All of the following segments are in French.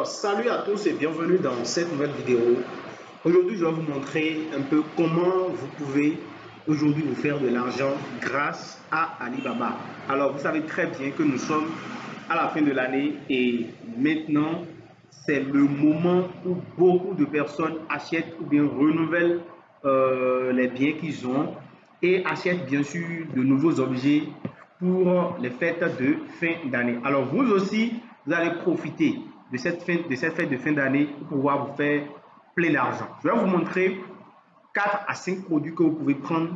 Alors, salut à tous et bienvenue dans cette nouvelle vidéo. Aujourd'hui, je vais vous montrer un peu comment vous pouvez aujourd'hui vous faire de l'argent grâce à Alibaba. Alors, vous savez très bien que nous sommes à la fin de l'année et maintenant, c'est le moment où beaucoup de personnes achètent ou bien renouvellent les biens qu'ils ont et achètent bien sûr de nouveaux objets pour les fêtes de fin d'année. Alors, vous aussi, vous allez profiter de cette fête de fin d'année pour pouvoir vous faire plein d'argent. Je vais vous montrer 4 à 5 produits que vous pouvez prendre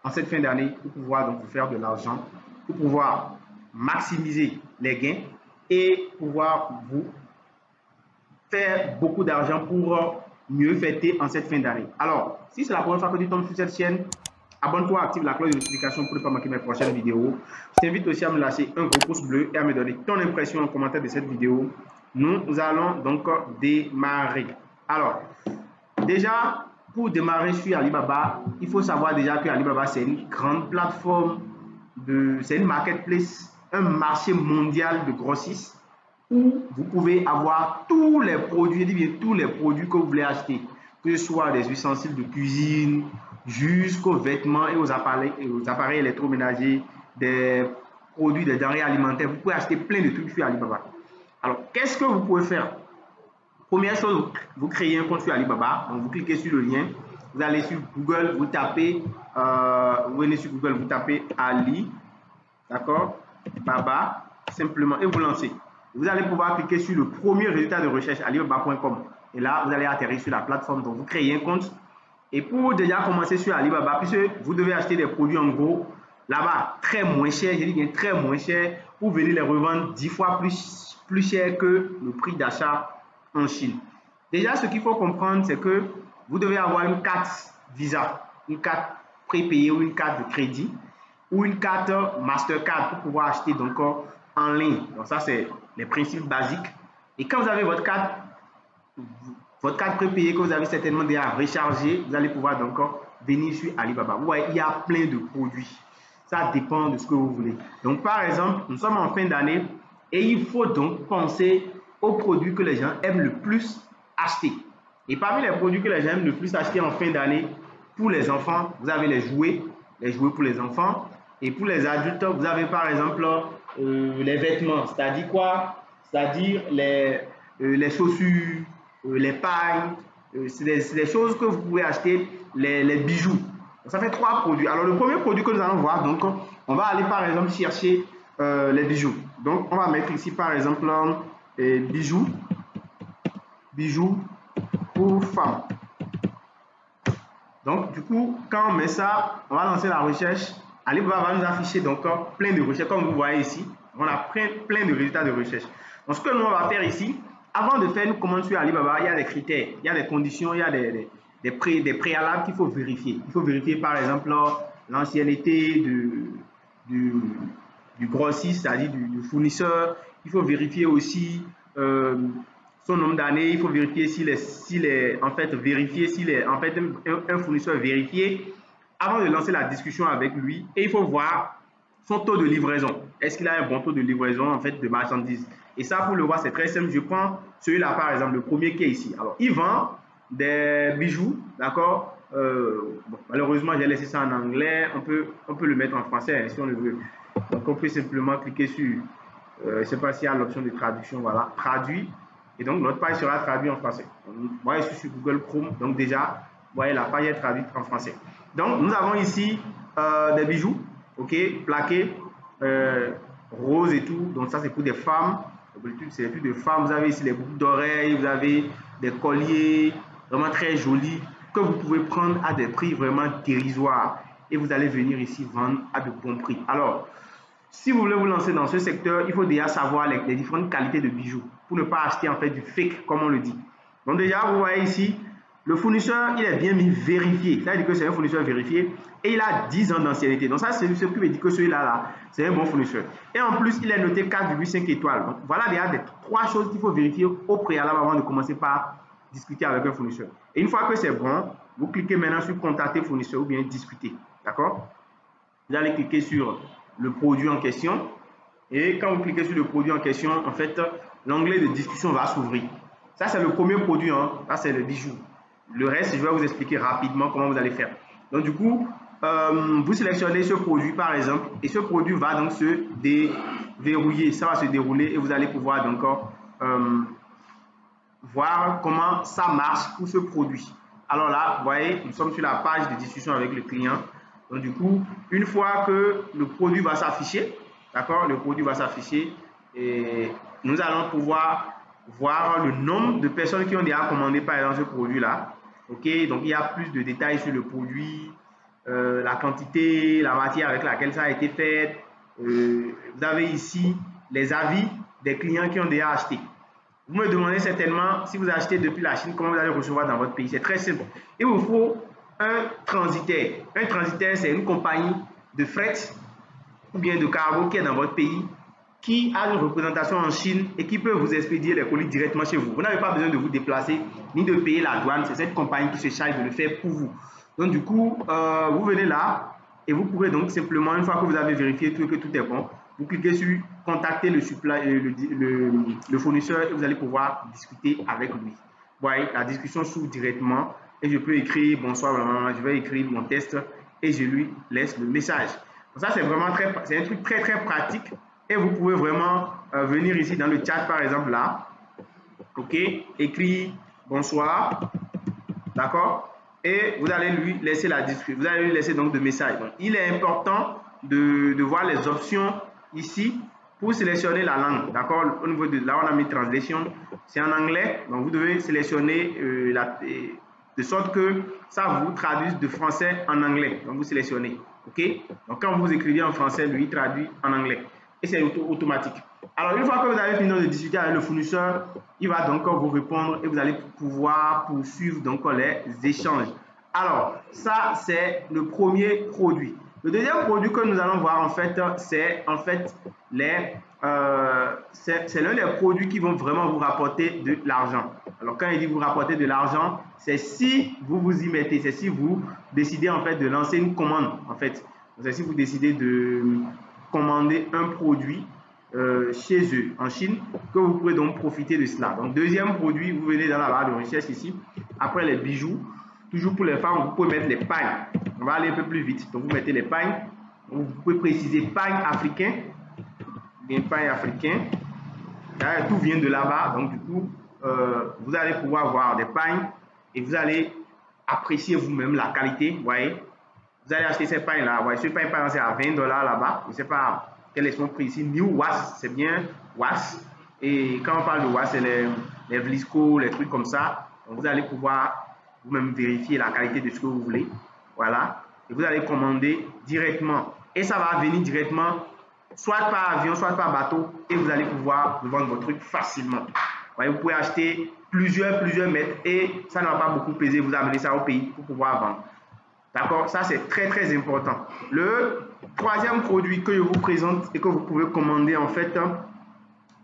en cette fin d'année pour pouvoir donc vous faire de l'argent, pour pouvoir maximiser les gains et pouvoir vous faire beaucoup d'argent pour mieux fêter en cette fin d'année. Alors, si c'est la première fois que tu tombes sur cette chaîne, abonne-toi, active la cloche de notification pour ne pas manquer mes prochaines vidéos. Je t'invite aussi à me lâcher un gros pouce bleu et à me donner ton impression en commentaire de cette vidéo. Nous allons donc démarrer. Alors, déjà, pour démarrer sur Alibaba, il faut savoir déjà que Alibaba, c'est une grande plateforme, c'est une marketplace, un marché mondial de grossistes où vous pouvez avoir tous les produits, tous les produits que vous voulez acheter, que ce soit des ustensiles de cuisine, jusqu'aux vêtements et aux appareils électroménagers, des produits, des denrées alimentaires. Vous pouvez acheter plein de trucs sur Alibaba. Alors, qu'est-ce que vous pouvez faire? Première chose, vous créez un compte sur Alibaba. Donc, vous cliquez sur le lien. Vous allez sur Google, vous tapez, vous venez sur Google, vous tapez Ali, d'accord, Baba, simplement, et vous lancez. Vous allez pouvoir cliquer sur le premier résultat de recherche, alibaba.com. Et là, vous allez atterrir sur la plateforme. Donc, vous créez un compte. Et pour déjà commencer sur Alibaba, puisque vous devez acheter des produits en gros, là-bas, très moins cher, je dis bien très moins cher, pour venir les revendre 10 fois plus cher que le prix d'achat en Chine. Déjà, ce qu'il faut comprendre, c'est que vous devez avoir une carte Visa, une carte prépayée ou une carte de crédit ou une carte Mastercard pour pouvoir acheter donc en ligne. Donc ça, c'est les principes basiques. Et quand vous avez votre carte prépayée que vous avez certainement déjà rechargée, vous allez pouvoir donc venir sur Alibaba. Vous voyez, il y a plein de produits. Ça dépend de ce que vous voulez. Donc, par exemple, nous sommes en fin d'année et il faut donc penser aux produits que les gens aiment le plus acheter. Et parmi les produits que les gens aiment le plus acheter en fin d'année, pour les enfants, vous avez les jouets pour les enfants. Et pour les adultes, vous avez par exemple les vêtements. C'est-à-dire quoi? C'est-à-dire les chaussures, les pailles. C'est des choses que vous pouvez acheter, les bijoux. Ça fait 3 produits. Alors, le premier produit que nous allons voir, donc, on va aller par exemple chercher les bijoux. Donc, on va mettre ici par exemple bijoux pour femmes. Donc, du coup, quand on met ça, on va lancer la recherche. Alibaba va nous afficher donc plein de recherches. Comme vous voyez ici, on a plein de résultats de recherche. Donc, ce que nous on va faire ici, avant de faire une commande sur Alibaba, il y a des critères, il y a des conditions, il y a des préalables qu'il faut vérifier. Il faut vérifier par exemple l'ancienneté du grossiste, c'est-à-dire du fournisseur. Il faut vérifier aussi son nombre d'années. Il faut vérifier s'il est un fournisseur vérifié avant de lancer la discussion avec lui. Et il faut voir son taux de livraison. Est-ce qu'il a un bon taux de livraison en fait de marchandises? Et ça, pour le voir, c'est très simple. Je prends celui-là, par exemple, le premier qui est ici. Alors, il vend des bijoux, d'accord? Bon, malheureusement, j'ai laissé ça en anglais. On peut le mettre en français si on le veut. Donc, on peut simplement cliquer sur, je ne sais pas s'il y a l'option de traduction, voilà, traduit. Et donc, notre page sera traduite en français. Vous voyez, je suis sur Google Chrome. Donc, déjà, vous voyez, la page est traduite en français. Donc, nous avons ici des bijoux, ok, plaqués, roses et tout. Donc, ça, c'est pour des femmes. C'est plus de femmes. Vous avez ici les boucles d'oreilles, vous avez des colliers vraiment très jolis que vous pouvez prendre à des prix vraiment dérisoires. Et vous allez venir ici vendre à de bons prix. Alors, si vous voulez vous lancer dans ce secteur, il faut déjà savoir les différentes qualités de bijoux pour ne pas acheter en fait du fake, comme on le dit. Donc déjà, vous voyez ici, le fournisseur, il est bien mis vérifié. Ça veut dire que c'est un fournisseur vérifié et il a 10 ans d'ancienneté. Donc ça, c'est ce qui veut dire que celui-là, c'est un bon fournisseur. Et en plus, il est noté 4,5 étoiles. Donc voilà déjà des 3 choses qu'il faut vérifier au préalable avant de commencer par discuter avec un fournisseur. Et une fois que c'est bon, vous cliquez maintenant sur contacter fournisseur ou bien discuter. D'accord? Vous allez cliquer sur le produit en question. Et quand vous cliquez sur le produit en question, en fait, l'onglet de discussion va s'ouvrir. Ça, c'est le premier produit, hein. Ça, c'est le bijou. Le reste, je vais vous expliquer rapidement comment vous allez faire. Donc, du coup, vous sélectionnez ce produit, par exemple, et ce produit va donc se déverrouiller. Ça va se dérouler et vous allez pouvoir donc voir comment ça marche pour ce produit. Alors là, vous voyez, nous sommes sur la page de discussion avec le client. Donc, du coup, une fois que le produit va s'afficher, d'accord, le produit va s'afficher et nous allons pouvoir voir le nombre de personnes qui ont déjà commandé par exemple ce produit-là. Ok, donc il y a plus de détails sur le produit, la quantité, la matière avec laquelle ça a été fait. Vous avez ici les avis des clients qui ont déjà acheté. Vous me demandez certainement si vous achetez depuis la Chine, comment vous allez recevoir dans votre pays. C'est très simple. Il vous faut un transitaire. Un transitaire, c'est une compagnie de fret ou bien de cargo qui est dans votre pays, qui a une représentation en Chine et qui peut vous expédier les colis directement chez vous. Vous n'avez pas besoin de vous déplacer ni de payer la douane. C'est cette compagnie qui se charge de le faire pour vous. Donc, du coup, vous venez là et vous pourrez donc simplement, une fois que vous avez vérifié que tout est bon, vous cliquez sur contacter le fournisseur et vous allez pouvoir discuter avec lui. Vous voyez, la discussion s'ouvre directement et je peux écrire bonsoir, je vais écrire mon test et je lui laisse le message. Donc ça, c'est vraiment c'est un truc très pratique et vous pouvez vraiment venir ici dans le chat par exemple là, ok, écrire bonsoir, d'accord, et vous allez lui laisser la discussion, vous allez lui laisser donc de messages. Donc, il est important de voir les options ici pour sélectionner la langue, d'accord. Au niveau de là, on a mis translation, c'est en anglais, donc vous devez sélectionner de sorte que ça vous traduise de français en anglais. Donc vous sélectionnez, ok. Donc quand vous écrivez en français, lui il traduit en anglais et c'est automatique. Alors une fois que vous avez fini de discuter avec le fournisseur, il va donc vous répondre et vous allez pouvoir poursuivre donc les échanges. Alors ça c'est le premier produit. Le deuxième produit que nous allons voir en fait, c'est en fait c'est l'un des produits qui vont vraiment vous rapporter de l'argent. Alors quand il dit vous rapporter de l'argent, c'est si vous vous y mettez, c'est si vous décidez en fait de lancer une commande en fait. C'est si vous décidez de commander un produit chez eux en Chine, que vous pouvez donc profiter de cela. Donc deuxième produit, vous venez dans la barre de recherche ici, après les bijoux, toujours pour les femmes, vous pouvez mettre les pagnes. On va aller un peu plus vite. Donc vous mettez les pagnes, vous pouvez préciser pagnes africains, bien pagnes africains, tout vient de là-bas, donc du coup vous allez pouvoir voir des pagnes et vous allez apprécier vous-même la qualité, vous voyez. Vous allez acheter ces pagnes là, ouais, ce pagne par exemple c'est à 20 $ là-bas, je ne sais pas quel est son prix ici, New Was, c'est bien Was, et quand on parle de Was, c'est les Vlisco, les trucs comme ça, donc vous allez pouvoir vous-même vérifier la qualité de ce que vous voulez, voilà, et vous allez commander directement, et ça va venir directement, soit par avion, soit par bateau, et vous allez pouvoir vendre votre truc facilement. Voyez, vous pouvez acheter plusieurs mètres, et ça ne va pas beaucoup peser, vous amenez ça au pays pour pouvoir vendre. D'accord, ça c'est très important. Le troisième produit que je vous présente et que vous pouvez commander en fait,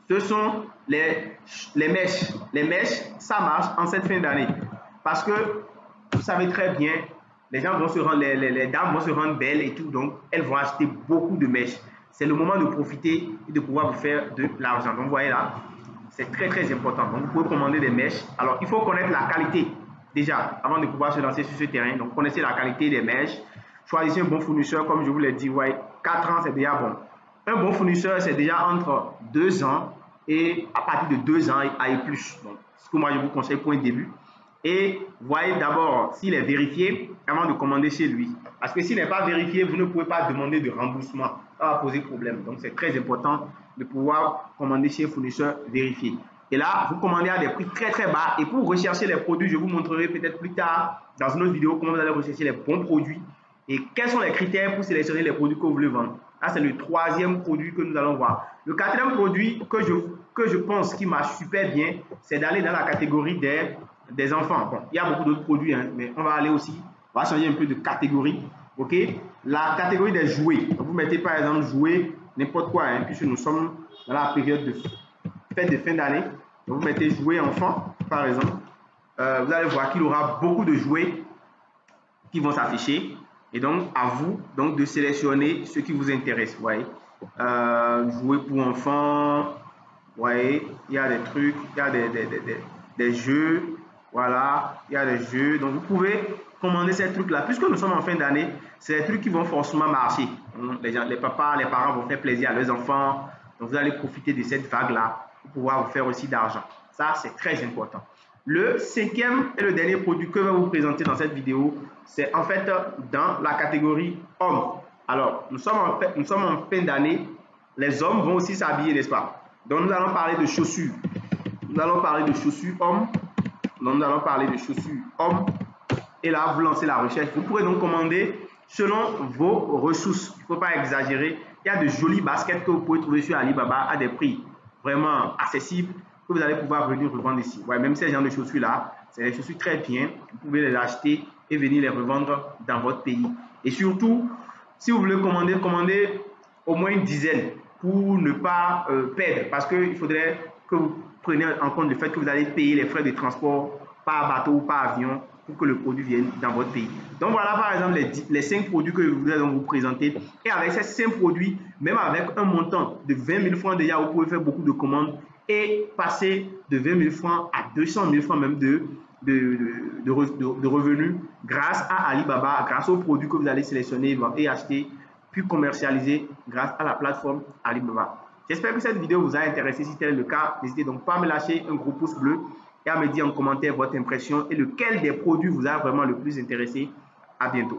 ce sont les mèches. Les mèches, ça marche en cette fin d'année. Parce que vous savez très bien, les gens vont se rendre, les dames vont se rendre belles et tout, donc elles vont acheter beaucoup de mèches. C'est le moment de profiter et de pouvoir vous faire de l'argent. Donc vous voyez là, c'est très important. Donc vous pouvez commander des mèches. Alors il faut connaître la qualité. Déjà, avant de pouvoir se lancer sur ce terrain, donc connaissez la qualité des mèches, choisissez un bon fournisseur, comme je vous l'ai dit, ouais, 4 ans c'est déjà bon. Un bon fournisseur c'est déjà entre 2 ans et à partir de 2 ans et plus. Donc, ce que moi je vous conseille pour un début. Et voyez d'abord s'il est vérifié avant de commander chez lui. Parce que s'il n'est pas vérifié, vous ne pouvez pas demander de remboursement. Ça va poser problème. Donc c'est très important de pouvoir commander chez un fournisseur vérifié. Et là, vous commandez à des prix très bas. Et pour rechercher les produits, je vous montrerai peut-être plus tard dans une autre vidéo comment vous allez rechercher les bons produits et quels sont les critères pour sélectionner les produits que vous voulez vendre. Là, c'est le troisième produit que nous allons voir. Le quatrième produit que je pense qui marche super bien, c'est d'aller dans la catégorie des enfants. Bon, il y a beaucoup d'autres produits, hein, mais on va aller aussi, on va changer un peu de catégorie. Ok, la catégorie des jouets. Donc, vous mettez par exemple jouets, n'importe quoi, hein, puisque nous sommes dans la période de fête de fin d'année. Vous mettez jouets enfants, par exemple. Vous allez voir qu'il y aura beaucoup de jouets qui vont s'afficher. Et donc, à vous donc, de sélectionner ce qui vous intéresse. Vous voyez, jouets pour enfants, Vous voyez, il y a des trucs, il y a des jeux. Voilà, il y a des jeux. Donc, vous pouvez commander ces trucs-là. Puisque nous sommes en fin d'année, c'est des trucs qui vont forcément marcher. Les papas, les parents vont faire plaisir à leurs enfants. Donc, vous allez profiter de cette vague-là pour pouvoir vous faire aussi d'argent. Ça, c'est très important. Le cinquième et le dernier produit que je vais vous présenter dans cette vidéo, c'est en fait dans la catégorie hommes. Alors, nous sommes en fin d'année. Les hommes vont aussi s'habiller, n'est-ce pas? Donc, nous allons parler de chaussures. Nous allons parler de chaussures hommes. Donc, nous allons parler de chaussures hommes. Et là, vous lancez la recherche. Vous pourrez donc commander selon vos ressources. Il ne faut pas exagérer. Il y a de jolis baskets que vous pouvez trouver sur Alibaba à des prix vraiment accessibles que vous allez pouvoir venir revendre ici. Ouais, même ces genres de chaussures-là, c'est des chaussures très bien. Vous pouvez les acheter et venir les revendre dans votre pays. Et surtout, si vous voulez commander, commandez au moins une dizaine pour ne pas perdre. Parce qu'il faudrait que vous preniez en compte le fait que vous allez payer les frais de transport par bateau ou par avion pour que le produit vienne dans votre pays. Donc voilà par exemple les 5 produits que je voudrais donc vous présenter. Et avec ces 5 produits, même avec un montant de 20 000 francs déjà, vous pouvez faire beaucoup de commandes et passer de 20 000 francs à 200 000 francs même de revenus grâce à Alibaba, grâce aux produits que vous allez sélectionner et acheter, puis commercialiser grâce à la plateforme Alibaba. J'espère que cette vidéo vous a intéressé. Si tel est le cas, n'hésitez donc pas à me lâcher un gros pouce bleu et à me dire en commentaire votre impression et lequel des produits vous a vraiment le plus intéressé. À bientôt.